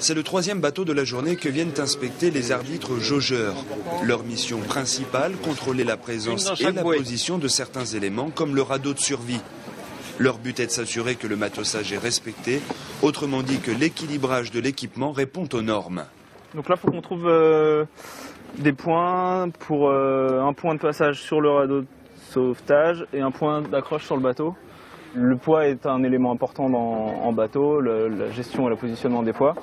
C'est le 3e bateau de la journée que viennent inspecter les arbitres jaugeurs. Leur mission principale, contrôler la présence et la position de certains éléments comme le radeau de survie. Leur but est de s'assurer que le matossage est respecté, autrement dit que l'équilibrage de l'équipement répond aux normes. Donc là, il faut qu'on trouve des points pour un point de passage sur le radeau de sauvetage et un point d'accroche sur le bateau. Le poids est un élément important en bateau, la gestion et le positionnement des poids.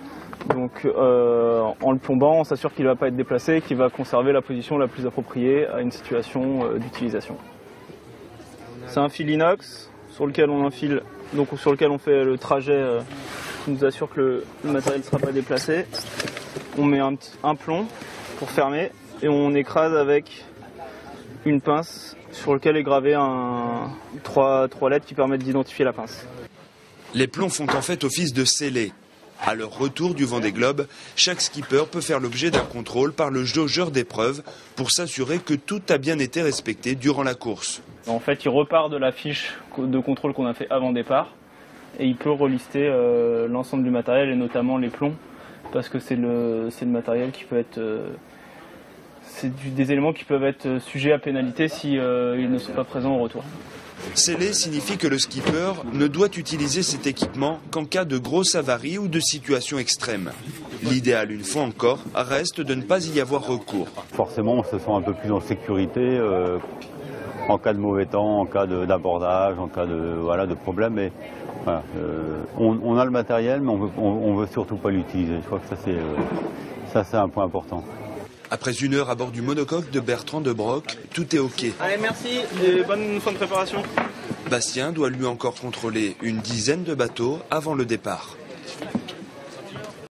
Donc en le plombant, on s'assure qu'il ne va pas être déplacé et qu'il va conserver la position la plus appropriée à une situation d'utilisation. C'est un fil inox sur lequel on enfile, donc sur lequel on fait le trajet qui nous assure que le matériel ne sera pas déplacé. On met un plomb pour fermer et on écrase avec une pince sur lequel est gravé trois lettres qui permettent d'identifier la pince. Les plombs font en fait office de scellés. À leur retour du Vendée Globe, chaque skipper peut faire l'objet d'un contrôle par le jaugeur d'épreuve pour s'assurer que tout a bien été respecté durant la course. En fait, il repart de la fiche de contrôle qu'on a fait avant départ et il peut relister l'ensemble du matériel et notamment les plombs parce que c'est le matériel qui peut être... des éléments qui peuvent être sujets à pénalité si ils ne sont pas présents au retour. Scellé signifie que le skipper ne doit utiliser cet équipement qu'en cas de grosse avarie ou de situation extrême. L'idéal, une fois encore, reste de ne pas y avoir recours. Forcément, on se sent un peu plus en sécurité en cas de mauvais temps, en cas d'abordage, en cas de problème. Et, voilà, on a le matériel, mais on veut surtout pas l'utiliser. Je crois que ça c'est un point important. Après 1 heure à bord du monocoque de Bertrand de Broc, tout est OK. Allez, merci et bonne fin de préparation. Bastien doit lui encore contrôler une dizaine de bateaux avant le départ.